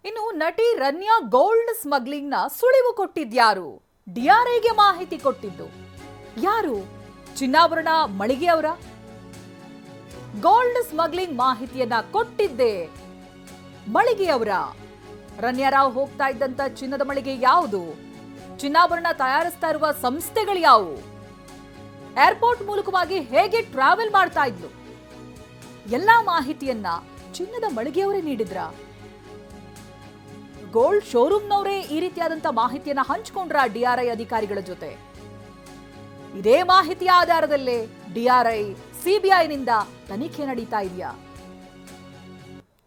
ಇನ್ನು ನಟಿ Ranya gold smuggling ನ ಸುಳಿವು ಕೊಟ್ಟಿದ್ಯಾರು? ಡಿಆರ್ಐಗೆ ಮಾಹಿತಿ ಕೊಟ್ಟಿದ್ದು ಯಾರು? ಚಿನ್ನಾಭರಣ ಮಳಿಗೆ ಅವರ? ಗೋಲ್ಡ್ ಸ್ಮಗ್ಲಿಂಗ್ ಮಾಹಿತಿಯನ್ನ ಕೊಟ್ಟಿದ್ದೆ ಮಳಿಗೆಯವರ? ರನ್ಯಾ ರಾವ್ ಹೋಗ್ತಾ ಇದ್ದಂತ ಚಿನ್ನದ ಮಳಿಗೆ ಯಾವುದು? ಚಿನ್ನಾಭರಣ ತಯಾರಿಸ್ತಾ ಇರುವ ಸಂಸ್ಥೆಗಳು ಯಾವುವು? ಏರ್ಪೋರ್ಟ್ ಮೂಲಕವಾಗಿ ಹೇಗೆ ಟ್ರಾವೆಲ್ ಮಾಡ್ತಾ ಇದ್ಲು? ಎಲ್ಲಾ ಮಾಹಿತಿಯನ್ನ ಚಿನ್ನದ ಮಳಿಗೆಯವರೇ ನೀಡಿದ್ರ? ಗೋಲ್ಡ್ ಶೋರೂಮ್ನವರೇ ಈ ರೀತಿಯಾದಂತ ಮಾಹಿತಿಯನ್ನ ಹಂಚಿಕೊಂಡ್ರ ಡಿಆರ್ಐ ಅಧಿಕಾರಿಗಳ ಜೊತೆ? ಇದೇ ಮಾಹಿತಿಯ ಆಧಾರದಲ್ಲೇ ಡಿಆರ್ಐ ಸಿಬಿಐನಿಂದ ತನಿಖೆ ನಡೀತಾ ಇದೆಯಾ?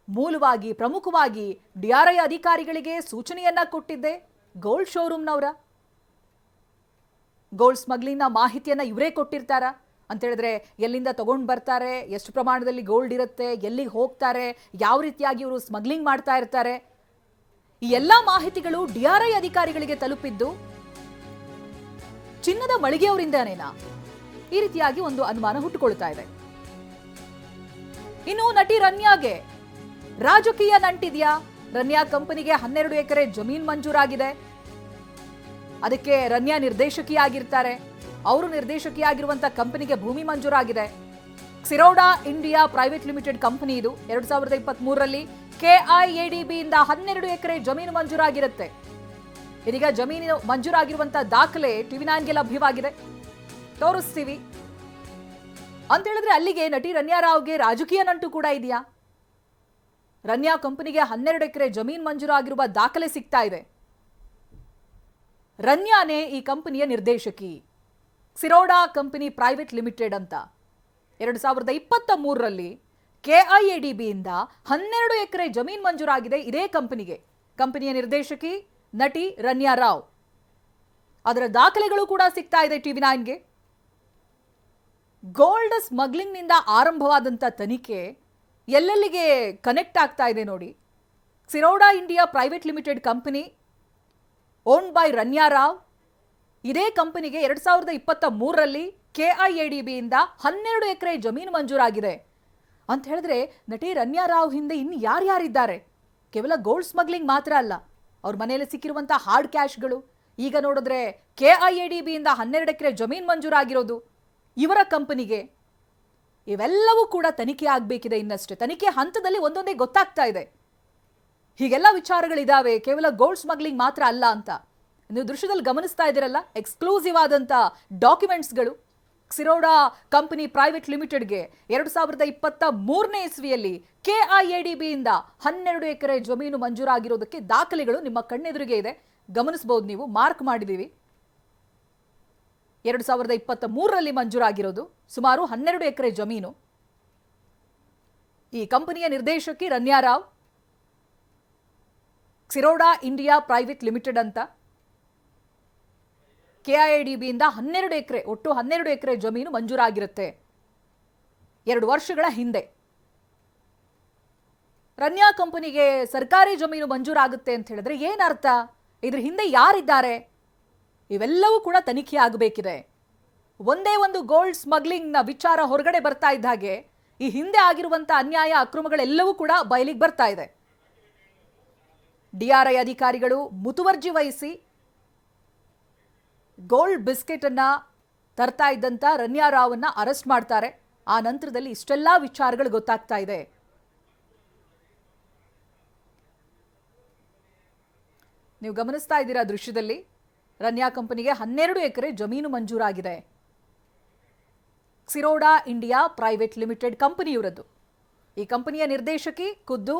ಮೂಲವಾಗಿ ಪ್ರಮುಖವಾಗಿ ಡಿಆರ್ಐ ಅಧಿಕಾರಿಗಳಿಗೆ ಸೂಚನೆಯನ್ನ ಕೊಟ್ಟಿದ್ದೆ ಗೋಲ್ಡ್ ಶೋರೂಮ್ನವರ? ಗೋಲ್ಡ್ ಸ್ಮಗ್ಲಿಂಗ್ ನ ಮಾಹಿತಿಯನ್ನ ಇವರೇ ಕೊಟ್ಟಿರ್ತಾರ ಅಂತ ಹೇಳಿದ್ರೆ ಎಲ್ಲಿಂದ ತಗೊಂಡು ಬರ್ತಾರೆ, ಎಷ್ಟು ಪ್ರಮಾಣದಲ್ಲಿ ಗೋಲ್ಡ್ ಇರುತ್ತೆ, ಎಲ್ಲಿಗೆ ಹೋಗ್ತಾರೆ, ಯಾವ ರೀತಿಯಾಗಿ ಇವರು ಸ್ಮಗ್ಲಿಂಗ್ ಮಾಡ್ತಾ ಇರ್ತಾರೆ, ಈ ಎಲ್ಲಾ ಮಾಹಿತಿಗಳು ಡಿಆರ್ಐ ಅಧಿಕಾರಿಗಳಿಗೆ ತಲುಪಿದ್ದು ಚಿನ್ನದ ಮಳಿಗೆಯವರಿಂದನೇನಾ? ಈ ರೀತಿಯಾಗಿ ಒಂದು ಅನುಮಾನ ಹುಟ್ಟುಕೊಳ್ತಾ ಇದೆ. ಇನ್ನು ನಟಿ ರನ್ಯಾಗೆ ರಾಜಕೀಯ ನಂಟಿದ್ಯಾ? ರನ್ಯಾ ಕಂಪನಿಗೆ 12 ಎಕರೆ ಜಮೀನ್ ಮಂಜೂರಾಗಿದೆ. ಅದಕ್ಕೆ ರನ್ಯಾ ನಿರ್ದೇಶಕಿಯಾಗಿರ್ತಾರೆ. ಅವರು ನಿರ್ದೇಶಕಿಯಾಗಿರುವಂತಹ ಕಂಪನಿಗೆ ಭೂಮಿ ಮಂಜೂರಾಗಿದೆ. ಕ್ಸಿರೋಡಾ ಇಂಡಿಯಾ ಪ್ರೈವೇಟ್ ಲಿಮಿಟೆಡ್ ಕಂಪನಿ ಇದು. 2023ರಲ್ಲಿ ಕೆಐಎಡಿಬಿ ಇಂದ 12 ಎಕರೆ ಜಮೀನು ಮಂಜೂರಾಗಿರುತ್ತೆ. ಇದೀಗ ಜಮೀನು ಮಂಜೂರಾಗಿರುವಂತಹ ದಾಖಲೆ ಟಿವಿ9ಗೆ ಲಭ್ಯವಾಗಿದೆ, ತೋರಿಸ್ತೀವಿ. ಅಂತ ಹೇಳಿದ್ರೆ ಅಲ್ಲಿಗೆ ನಟಿ ರನ್ಯಾ ರಾವ್ಗೆ ರಾಜಕೀಯ ನಂಟು ಕೂಡ ಇದೆಯಾ? ರನ್ಯಾ ಕಂಪನಿಗೆ 12 ಎಕರೆ ಜಮೀನು ಮಂಜೂರಾಗಿರುವ ದಾಖಲೆ ಸಿಗ್ತಾ ಇದೆ. ರನ್ಯಾನೇ ಈ ಕಂಪನಿಯ ನಿರ್ದೇಶಕಿ, ಕ್ಸಿರೋಡಾ ಕಂಪನಿ ಪ್ರೈವೇಟ್ ಲಿಮಿಟೆಡ್ ಅಂತ. 2023ರಲ್ಲಿ ಕೆಐಎಡಿಬಿ ಇಂದ 12 ಎಕರೆ ಜಮೀನು ಮಂಜೂರಾಗಿದೆ ಇದೇ ಕಂಪನಿಗೆ. ಕಂಪನಿಯ ನಿರ್ದೇಶಕಿ ನಟಿ ರನ್ಯಾ ರಾವ್. ಅದರ ದಾಖಲೆಗಳು ಕೂಡ ಸಿಗ್ತಾ ಇದೆ ಟಿವಿ9ಗೆ. ಗೋಲ್ಡ್ ಸ್ಮಗ್ಲಿಂಗ್ ನಿಂದ ಆರಂಭವಾದಂಥ ತನಿಖೆ ಎಲ್ಲೆಲ್ಲಿಗೆ ಕನೆಕ್ಟ್ ಆಗ್ತಾ ಇದೆ ನೋಡಿ. Xiroda India private limited company own by Ranya Rao. ಇದೇ ಕಂಪನಿಗೆ 2023ರಲ್ಲಿ ಕೆಐಎಡಿಬಿ ಇಂದ 12 ಎಕರೆ ಜಮೀನು ಮಂಜೂರಾಗಿದೆ ಅಂತ ಹೇಳಿದ್ರೆ ನಟಿ ರನ್ಯಾ ರಾವ್ ಹಿಂದೆ ಇನ್ನು ಯಾರ್ಯಾರಿದ್ದಾರೆ? ಕೇವಲ ಗೋಲ್ಡ್ ಸ್ಮಗ್ಲಿಂಗ್ ಮಾತ್ರ ಅಲ್ಲ, ಅವ್ರ ಮನೆಯಲ್ಲಿ ಸಿಕ್ಕಿರುವಂತಹ ಹಾರ್ಡ್ ಕ್ಯಾಶ್ಗಳು, ಈಗ ನೋಡಿದ್ರೆ ಕೆಐಎಡಿಬಿ ಇಂದ 12 ಎಕರೆ ಜಮೀನು ಮಂಜೂರಾಗಿರೋದು ಇವರ ಕಂಪನಿಗೆ. ಇವೆಲ್ಲವೂ ಕೂಡ ತನಿಖೆ ಆಗಬೇಕಿದೆ. ಇನ್ನಷ್ಟೇ ತನಿಖೆ ಹಂತದಲ್ಲಿ ಒಂದೊಂದೇ ಗೊತ್ತಾಗ್ತಾ ಇದೆ. ಹೀಗೆಲ್ಲ ವಿಚಾರಗಳಿದಾವೆ, ಕೇವಲ ಗೋಲ್ಡ್ ಸ್ಮಗ್ಲಿಂಗ್ ಮಾತ್ರ ಅಲ್ಲ ಅಂತ. ನೀವು ದೃಶ್ಯದಲ್ಲಿ ಗಮನಿಸ್ತಾ ಇದ್ದೀರಲ್ಲ, ಎಕ್ಸ್ಕ್ಲೂಸಿವ್ ಆದಂಥ ಡಾಕ್ಯುಮೆಂಟ್ಸ್ಗಳು. ಕ್ಸಿರೋಡಾ ಕಂಪನಿ ಪ್ರೈವೇಟ್ ಲಿಮಿಟೆಡ್ಗೆ 2023ನೇ ಇಸ್ವಿಯಲ್ಲಿ ಕೆಐಎಡಿಬಿ ಇಂದ 12 ಎಕರೆ ಜಮೀನು ಮಂಜೂರಾಗಿರೋದಕ್ಕೆ ದಾಖಲೆಗಳು ನಿಮ್ಮ ಕಣ್ಣೆದುರಿಗೆ ಇದೆ, ಗಮನಿಸಬಹುದು. ನೀವು ಮಾರ್ಕ್ ಮಾಡಿದೀವಿ. 2023ರಲ್ಲಿ ಮಂಜೂರಾಗಿರೋದು ಸುಮಾರು 12 ಎಕರೆ ಜಮೀನು. ಈ ಕಂಪನಿಯ ನಿರ್ದೇಶಕಿ Ranya Rao, Xiroda India private limited ಅಂತ. ಕೆಐಎಡಿಬಿ ಇಂದ 12 ಎಕರೆ, ಒಟ್ಟು 12 ಎಕರೆ ಜಮೀನು ಮಂಜೂರಾಗಿರುತ್ತೆ 2 ವರ್ಷಗಳ ಹಿಂದೆ. ರನ್ಯಾ ಕಂಪನಿಗೆ ಸರ್ಕಾರಿ ಜಮೀನು ಮಂಜೂರಾಗುತ್ತೆ ಅಂತ ಹೇಳಿದ್ರೆ ಏನರ್ಥ? ಇದ್ರ ಹಿಂದೆ ಯಾರಿದ್ದಾರೆ? ಇವೆಲ್ಲವೂ ಕೂಡ ತನಿಖೆ ಆಗಬೇಕಿದೆ. ಒಂದೇ ಒಂದು ಗೋಲ್ಡ್ ಸ್ಮಗ್ಲಿಂಗ್ ನ ವಿಚಾರ ಹೊರಗಡೆ ಬರ್ತಾ ಇದ್ದ ಹಾಗೆ ಈ ಹಿಂದೆ ಆಗಿರುವಂತ ಅನ್ಯಾಯ ಅಕ್ರಮಗಳೆಲ್ಲವೂ ಕೂಡ ಬಯಲಿಗೆ ಬರ್ತಾ ಇದೆ. ಡಿಆರ್ಐ ಅಧಿಕಾರಿಗಳು ಮುತುವರ್ಜಿ ವಹಿಸಿ ಗೋಲ್ಡ್ ಬಿಸ್ಕೆಟ್ ಅನ್ನ ತರ್ತಾ ಇದ್ದಂತ ರನ್ಯಾ ರಾವ್ ಅನ್ನ ಅರೆಸ್ಟ್ ಮಾಡ್ತಾರೆ. ಆ ನಂತರದಲ್ಲಿ ಇಷ್ಟೆಲ್ಲಾ ವಿಚಾರಗಳು ಗೊತ್ತಾಗ್ತಾ ಇದೆ. ನೀವು ಗಮನಿಸ್ತಾ ಇದ್ದೀರಾ ದೃಶ್ಯದಲ್ಲಿ, ರನ್ಯಾ ಕಂಪನಿಗೆ 12 ಎಕರೆ ಜಮೀನು ಮಂಜೂರಾಗಿದೆ. ಕ್ಸಿರೋಡಾ ಇಂಡಿಯಾ ಪ್ರೈವೇಟ್ ಲಿಮಿಟೆಡ್ ಕಂಪನಿ ಇವರದ್ದು. ಈ ಕಂಪನಿಯ ನಿರ್ದೇಶಕಿ ಖುದ್ದು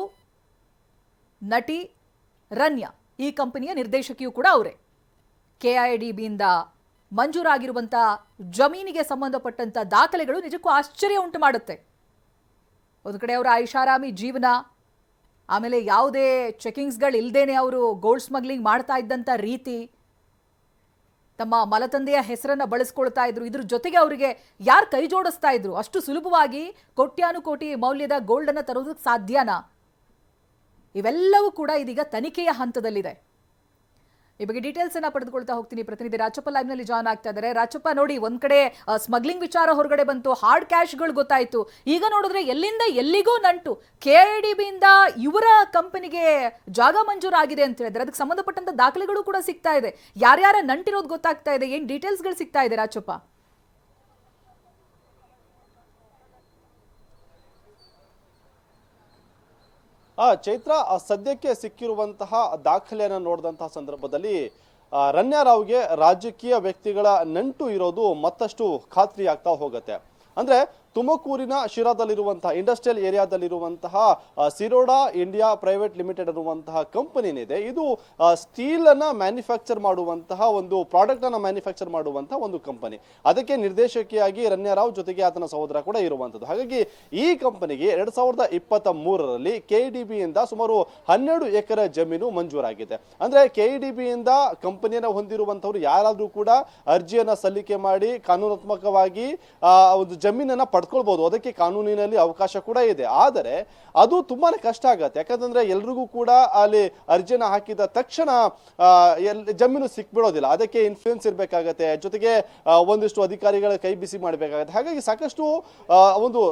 ನಟಿ ರನ್ಯಾ. ಈ ಕಂಪನಿಯ ನಿರ್ದೇಶಕಿಯೂ ಕೂಡ ಅವರೇ. ಕೆಐಎಡಿಬಿ ಇಂದ ಮಂಜೂರಾಗಿರುವಂಥ ಜಮೀನಿಗೆ ಸಂಬಂಧಪಟ್ಟಂತ ದಾಖಲೆಗಳು ನಿಜಕ್ಕೂ ಆಶ್ಚರ್ಯ ಉಂಟು ಮಾಡುತ್ತೆ. ಒಂದು ಕಡೆ ಅವರ ಐಷಾರಾಮಿ ಜೀವನ, ಆಮೇಲೆ ಯಾವುದೇ ಚೆಕಿಂಗ್ಸ್ಗಳು ಇಲ್ಲದೇನೆ ಅವರು ಗೋಲ್ಡ್ ಸ್ಮಗ್ಲಿಂಗ್ ಮಾಡ್ತಾ ಇದ್ದಂಥ ರೀತಿ, ತಮ್ಮ ಮಲತಂದೆಯ ಹೆಸರನ್ನ ಬಳಸ್ಕೊಳ್ತಾ ಇದ್ರು. ಇದ್ರ ಜೊತೆಗೆ ಅವರಿಗೆ ಯಾರು ಕೈ ಜೋಡಿಸ್ತಾ ಇದ್ರು? ಅಷ್ಟು ಸುಲಭವಾಗಿ ಕೋಟ್ಯಾನುಕೋಟಿ ಮೌಲ್ಯದ ಗೋಲ್ಡ್ ಅನ್ನ ತರೋದಕ್ಕೆ ಸಾಧ್ಯನಾ? ಇವೆಲ್ಲವೂ ಕೂಡ ಇದೀಗ ತನಿಖೆಯ ಹಂತದಲ್ಲಿದೆ. ಈ ಬಗ್ಗೆ ಡೀಟೇಲ್ಸ್ ಅನ್ನ ಪಡೆದುಕೊಳ್ತಾ ಹೋಗ್ತೀನಿ. ಪ್ರತಿನಿಧಿ ರಾಚಪ್ಪ ಲೈವ್ ನಲ್ಲಿ ಜಾಯ್ನ್ ಆಗ್ತಾ ಇದ್ದಾರೆ. ರಾಚಪ್ಪ, ನೋಡಿ, ಒಂದ್ ಕಡೆ ಸ್ಮಗ್ಲಿಂಗ್ ವಿಚಾರ ಹೊರಗಡೆ ಬಂತು, ಹಾರ್ಡ್ ಕ್ಯಾಶ್ಗಳು ಗೊತ್ತಾಯ್ತು. ಈಗ ನೋಡಿದ್ರೆ ಎಲ್ಲಿಂದ ಎಲ್ಲಿಗೂ ನಂಟು. KIADB ಇಂದ ಇವರ ಕಂಪನಿಗೆ ಜಾಗ ಮಂಜೂರಾಗಿದೆ ಅಂತ ಹೇಳಿದ್ರೆ ಅದಕ್ಕೆ ಸಂಬಂಧಪಟ್ಟಂತ ದಾಖಲೆಗಳು ಕೂಡ ಸಿಗ್ತಾ ಇದೆ. ಯಾರ್ಯಾರ ನಂಟಿರೋದು ಗೊತ್ತಾಗ್ತಾ ಇದೆ. ಏನ್ ಡೀಟೇಲ್ಸ್ಗಳು ಸಿಗ್ತಾ ಇದೆ ರಾಚಪ್ಪ? ಚೈತ್ರ, ಸದ್ಯಕ್ಕೆ ಸಿಕ್ಕಿರುವಂತಹ ದಾಖಲೆಯನ್ನು ನೋಡಿದಂತಹ ಸಂದರ್ಭದಲ್ಲಿ ರಣ್ಯಾರಾವ್ಗೆ ರಾಜಕೀಯ ವ್ಯಕ್ತಿಗಳ ನಂಟು ಇರೋದು ಮತ್ತಷ್ಟು ಖಾತ್ರಿ ಆಗ್ತಾ ಹೋಗುತ್ತೆ. ಅಂದ್ರೆ ತುಮಕೂರಿನ ಶಿರಾದಲ್ಲಿರುವಂತಹ ಇಂಡಸ್ಟ್ರಿಯಲ್ ಏರಿಯಾದಲ್ಲಿರುವಂತಹ ಸಿರೋಡಾ ಇಂಡಿಯಾ ಪ್ರೈವೇಟ್ ಲಿಮಿಟೆಡ್ ಅನ್ನುವಂತಹ ಕಂಪನಿ ಏನಿದೆ, ಇದು ಸ್ಟೀಲ್ ಅನ್ನ ಮ್ಯಾನುಫ್ಯಾಕ್ಚರ್ ಮಾಡುವಂತಹ ಒಂದು ಪ್ರಾಡಕ್ಟ್ ಅನ್ನ ಮ್ಯಾನುಫ್ಯಾಕ್ಚರ್ ಮಾಡುವಂತಹ ಒಂದು ಕಂಪನಿ. ಅದಕ್ಕೆ ನಿರ್ದೇಶಕಿಯಾಗಿ ರಣ್ಯಾರಾವ್ ಜೊತೆಗೆ ಆತನ ಸಹೋದರ ಕೂಡ ಇರುವಂತದ್ದು. ಹಾಗಾಗಿ ಈ ಕಂಪನಿಗೆ 2023ರಲ್ಲಿ KIADB ಇಂದ ಸುಮಾರು 12 ಎಕರೆ ಜಮೀನು ಮಂಜೂರಾಗಿದೆ. ಅಂದ್ರೆ KIADB ಇಂದ ಕಂಪನಿಯನ್ನ ಹೊಂದಿರುವಂತವ್ರು ಯಾರಾದ್ರೂ ಕೂಡ ಅರ್ಜಿಯನ್ನ ಸಲ್ಲಿಕೆ ಮಾಡಿ ಕಾನೂನಾತ್ಮಕವಾಗಿ ಒಂದು ಜಮೀನನ್ನ ಪಡ್ಕೊಳ್ಬಹುದು. ಅದಕ್ಕೆ ಕಾನೂನಿನಲ್ಲಿ ಅವಕಾಶ ಕೂಡ ಇದೆ. ಆದರೆ ಅದು ತುಂಬಾನೇ ಕಷ್ಟ ಆಗತ್ತೆ. ಯಾಕಂತಂದ್ರೆ ಎಲ್ರಿಗೂ ಕೂಡ ಅಲ್ಲಿ ಅರ್ಜಿನ ಹಾಕಿದ ತಕ್ಷಣ ಜಮೀನು ಸಿಕ್ಬಿಡೋದಿಲ್ಲ. ಅದಕ್ಕೆ ಇನ್ಫ್ಲೂಯೆನ್ಸ್ ಇರ್ಬೇಕಾಗತ್ತೆ, ಜೊತೆಗೆ ಒಂದಿಷ್ಟು ಅಧಿಕಾರಿಗಳ ಕೈ ಬಿಸಿ ಮಾಡ್ಬೇಕಾಗತ್ತೆ. ಹಾಗಾಗಿ ಸಾಕಷ್ಟು ಒಂದು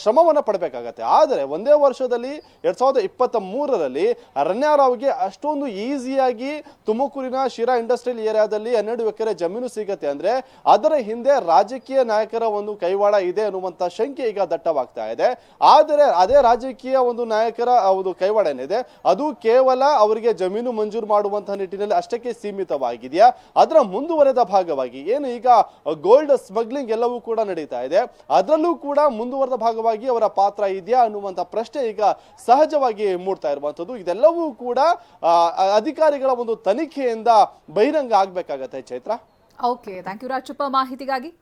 ಶ್ರಮವನ್ನ ಪಡಬೇಕಾಗತ್ತೆ. ಆದರೆ ಒಂದೇ ವರ್ಷದಲ್ಲಿ 2023ರಲ್ಲಿ ರಣ್ಯಾರಾವ್ಗೆ ಅಷ್ಟೊಂದು ಈಸಿಯಾಗಿ ತುಮಕೂರಿನ ಶಿರಾ ಇಂಡಸ್ಟ್ರಿಯಲ್ ಏರಿಯಾದಲ್ಲಿ 12 ಎಕರೆ ಜಮೀನು ಸಿಗತ್ತೆ ಅಂದ್ರೆ ಅದರ ಹಿಂದೆ ರಾಜಕೀಯ ನಾಯಕರ ಒಂದು ಕೈವಾಡ ಇದೆ ಅನ್ನುವಂತ ಶಂಕೆ ಈಗ ದಟ್ಟವಾಗ್ತಾ ಇದೆ. ಆದರೆ ಅದೇ ರಾಜಕೀಯ ಒಂದು ನಾಯಕರ ಒಂದು ಕೈವಾಡ ಏನಿದೆ ಅದು ಕೇವಲ ಅವರಿಗೆ ಜಮೀನು ಮಂಜೂರು ಮಾಡುವಂತಹ ನಿಟ್ಟಿನಲ್ಲಿ ಅಷ್ಟಕ್ಕೆ ಸೀಮಿತವಾಗಿದೆಯಾ, ಅದರ ಮುಂದುವರೆದ ಭಾಗವಾಗಿ ಏನು ಈಗ ಗೋಲ್ಡ್ ಸ್ಮಗ್ಲಿಂಗ್ ಎಲ್ಲವೂ ಕೂಡ ನಡೀತಾ ಇದೆ, ಅದರಲ್ಲೂ ಕೂಡ ಮುಂದುವರೆದ ಭಾಗವಾಗಿ ಅವರ ಪಾತ್ರ ಇದೆಯಾ ಅನ್ನುವಂತ ಪ್ರಶ್ನೆ ಈಗ ಸಹಜವಾಗಿ ಮೂಡ್ತಾ ಇರುವಂತದ್ದು. ಇದೆಲ್ಲವೂ ಕೂಡ ಅಧಿಕಾರಿಗಳ ಒಂದು ತನಿಖೆಯಿಂದ ಬಹಿರಂಗ ಆಗ್ಬೇಕಾಗತ್ತೆ Chaitra. Okay, thank you Rachappa ಮಾಹಿತಿಗಾಗಿ.